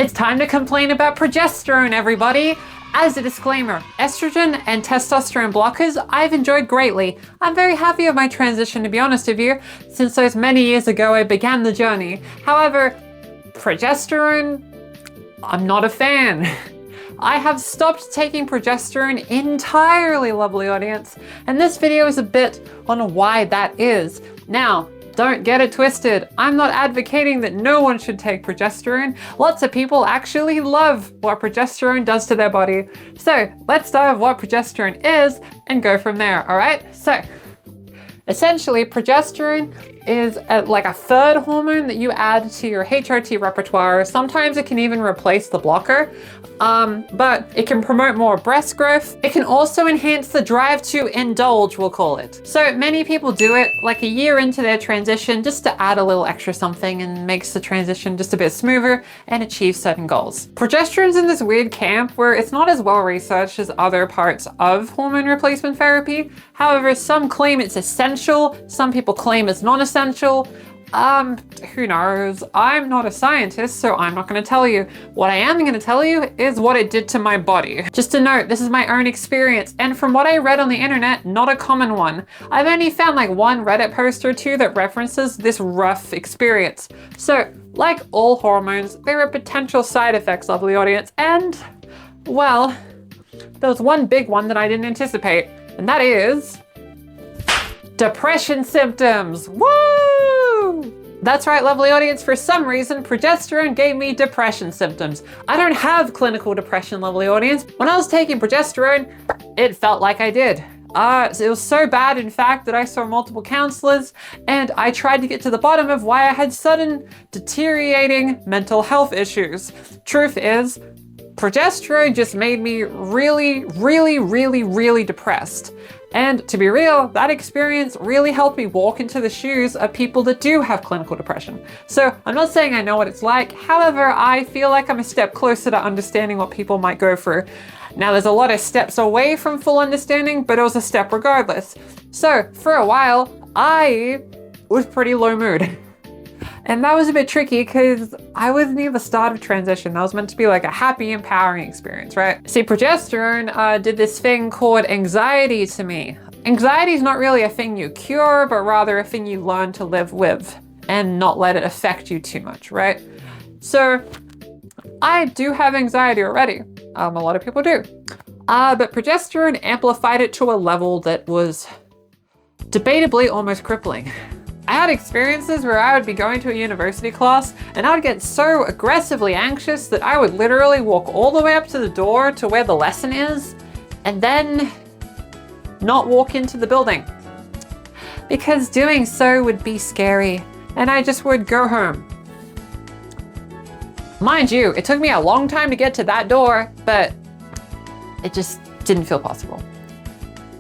It's time to complain about progesterone, everybody. As a disclaimer, estrogen and testosterone blockers I've enjoyed greatly. I'm very happy with my transition, to be honest with you, since those many years ago I began the journey. However, progesterone, I'm not a fan. I have stopped taking progesterone entirely, lovely audience, and this video is a bit on why that is. Now, don't get it twisted. I'm not advocating that no one should take progesterone. Lots of people actually love what progesterone does to their body. So let's start with what progesterone is and go from there, all right? So essentially, progesterone is like a third hormone that you add to your HRT repertoire. Sometimes it can even replace the blocker, but it can promote more breast growth. It can also enhance the drive to indulge, we'll call it. So many people do it like a year into their transition just to add a little extra something and makes the transition just a bit smoother and achieve certain goals. Progesterone's in this weird camp where it's not as well researched as other parts of hormone replacement therapy. However, some claim it's essential, some people claim it's non-essential. Who knows? I'm not a scientist, so I'm not going to tell you. What I am going to tell you is what it did to my body. Just a note, this is my own experience, and from what I read on the internet, not a common one. I've only found like one Reddit post or two that references this rough experience. So, like all hormones, there are potential side effects, lovely audience, and, well, there was one big one that I didn't anticipate, and that is depression symptoms. Woo! That's right, lovely audience. For some reason, progesterone gave me depression symptoms. I don't have clinical depression, lovely audience. When I was taking progesterone, it felt like I did. It was so bad, in fact, that I saw multiple counselors, and I tried to get to the bottom of why I had sudden deteriorating mental health issues. Truth is, progesterone just made me really, really, really, really depressed. And to be real, that experience really helped me walk into the shoes of people that do have clinical depression. So I'm not saying I know what it's like. However, I feel like I'm a step closer to understanding what people might go through. Now, there's a lot of steps away from full understanding, but it was a step regardless. So for a while, I was pretty low mood. And that was a bit tricky because I was near the start of transition. That was meant to be like a happy, empowering experience, right? See, progesterone did this thing called anxiety to me. Anxiety is not really a thing you cure, but rather a thing you learn to live with and not let it affect you too much, right? So I do have anxiety already. A lot of people do. But progesterone amplified it to a level that was debatably almost crippling. I had experiences where I would be going to a university class and I would get so aggressively anxious that I would literally walk all the way up to the door to where the lesson is and then not walk into the building. Because doing so would be scary and I just would go home. Mind you, it took me a long time to get to that door, but it just didn't feel possible.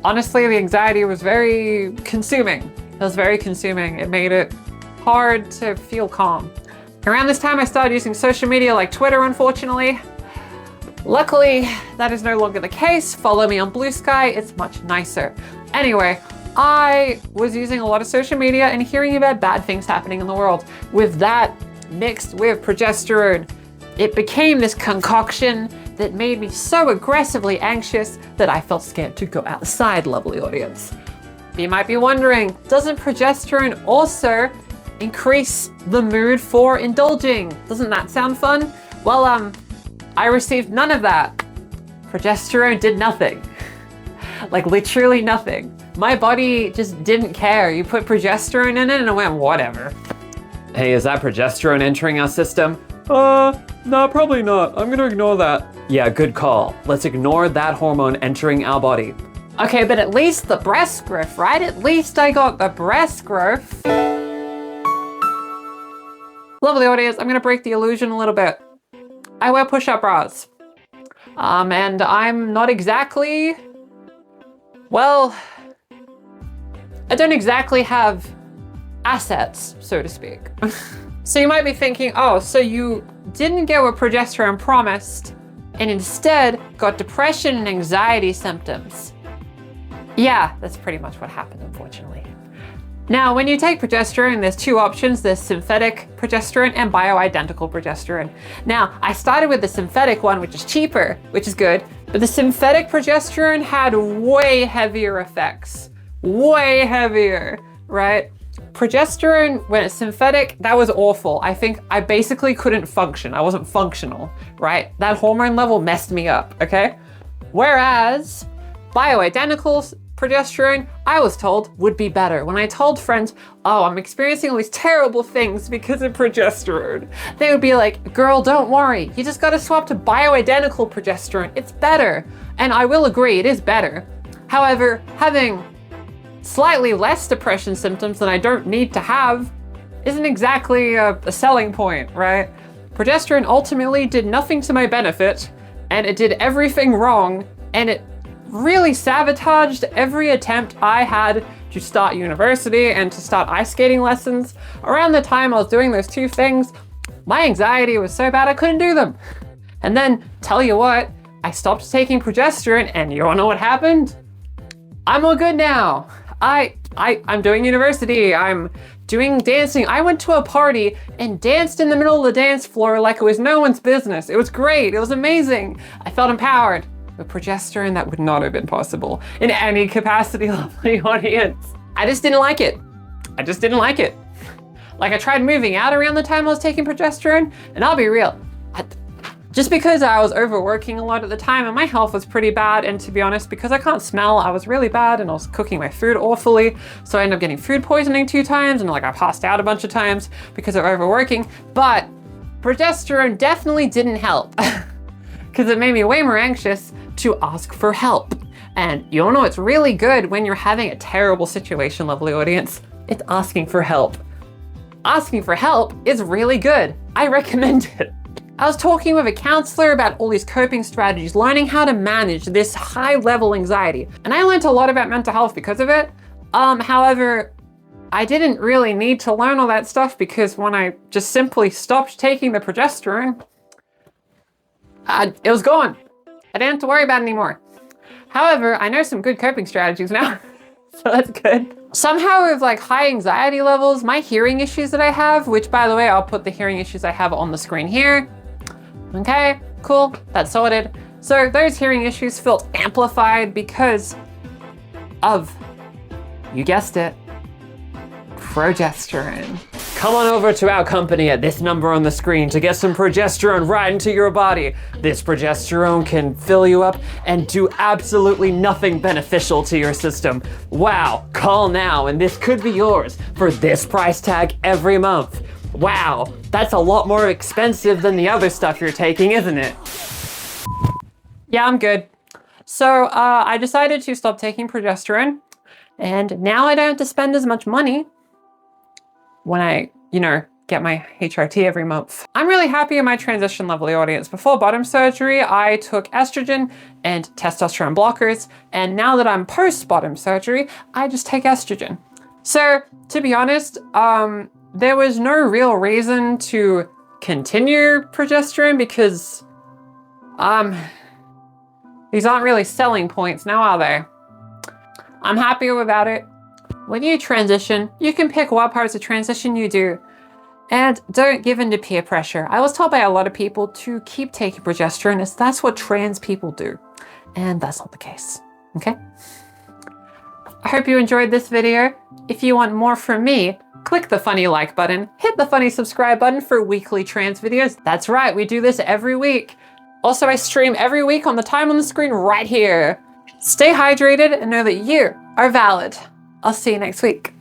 Honestly, the anxiety was very consuming. It was very consuming. It made it hard to feel calm. Around this time, I started using social media like Twitter, unfortunately. Luckily, that is no longer the case. Follow me on Blue Sky, it's much nicer. Anyway, I was using a lot of social media and hearing about bad things happening in the world. With that, mixed with progesterone, it became this concoction that made me so aggressively anxious that I felt scared to go outside, lovely audience. You might be wondering, doesn't progesterone also increase the mood for indulging? Doesn't that sound fun? Well, I received none of that. Progesterone did nothing. Like literally nothing. My body just didn't care. You put progesterone in it and it went, whatever. Hey, is that progesterone entering our system? No, probably not. I'm gonna ignore that. Yeah, good call. Let's ignore that hormone entering our body. Okay, but at least the breast growth, right? At least I got the breast growth. Lovely audience, I'm gonna break the illusion a little bit. I wear push-up bras. And I'm not exactly, well, I don't exactly have assets, so to speak. So you might be thinking, oh, so you didn't get what progesterone promised and instead got depression and anxiety symptoms. Yeah, that's pretty much what happened, unfortunately. Now, when you take progesterone, there's two options. There's synthetic progesterone and bioidentical progesterone. Now, I started with the synthetic one, which is cheaper, which is good, but the synthetic progesterone had way heavier effects. Way heavier, right? Progesterone, when it's synthetic, that was awful. I think I basically couldn't function. I wasn't functional, right? That hormone level messed me up, okay? Whereas bioidentical progesterone, I was told would be better. When I told friends, oh, I'm experiencing all these terrible things because of progesterone, they would be like, girl, don't worry. You just gotta swap to bioidentical progesterone. It's better. And I will agree, it is better. However, having slightly less depression symptoms than I don't need to have isn't exactly a selling point, right? Progesterone ultimately did nothing to my benefit, and it did everything wrong, and it really sabotaged every attempt I had to start university and to start ice skating lessons. Around the time I was doing those two things, my anxiety was so bad I couldn't do them. And then, tell you what, I stopped taking progesterone, and you wanna know what happened? I'm all good now. I'm doing university, I'm doing dancing. I went to a party and danced in the middle of the dance floor like it was no one's business. It was great, it was amazing. I felt empowered. With progesterone, that would not have been possible in any capacity, lovely audience. I just didn't like it. I just didn't like it. Like, I tried moving out around the time I was taking progesterone, and I'll be real, just because I was overworking a lot at the time and my health was pretty bad, and to be honest, because I can't smell, I was really bad and I was cooking my food awfully, so I ended up getting food poisoning 2 times, and like I passed out a bunch of times because of overworking. But progesterone definitely didn't help because it made me way more anxious to ask for help. And you know it's really good when you're having a terrible situation, lovely audience? It's asking for help. Asking for help is really good. I recommend it. I was talking with a counselor about all these coping strategies, learning how to manage this high level anxiety. And I learned a lot about mental health because of it. However, I didn't really need to learn all that stuff because when I just simply stopped taking the progesterone, it was gone. I didn't have to worry about it anymore. However, I know some good coping strategies now, so that's good. Somehow with like high anxiety levels, my hearing issues that I have, which by the way, I'll put the hearing issues I have on the screen here. Okay, cool, that's sorted. So those hearing issues felt amplified because of, you guessed it, progesterone. Come on over to our company at this number on the screen to get some progesterone right into your body. This progesterone can fill you up and do absolutely nothing beneficial to your system. Wow, call now and this could be yours for this price tag every month. Wow, that's a lot more expensive than the other stuff you're taking, isn't it? Yeah, I'm good. So I decided to stop taking progesterone, and now I don't have to spend as much money when I, get my HRT every month. I'm really happy in my transition, lovely audience. Before bottom surgery, I took estrogen and testosterone blockers, and now that I'm post-bottom surgery, I just take estrogen. So, to be honest, there was no real reason to continue progesterone because, these aren't really selling points now, are they? I'm happy about it. When you transition, you can pick what parts of transition you do. And don't give in to peer pressure. I was told by a lot of people to keep taking progesterone as that's what trans people do. And that's not the case, okay? I hope you enjoyed this video. If you want more from me, click the funny like button, hit the funny subscribe button for weekly trans videos. That's right, we do this every week. Also, I stream every week on the time on the screen right here. Stay hydrated and know that you are valid. I'll see you next week.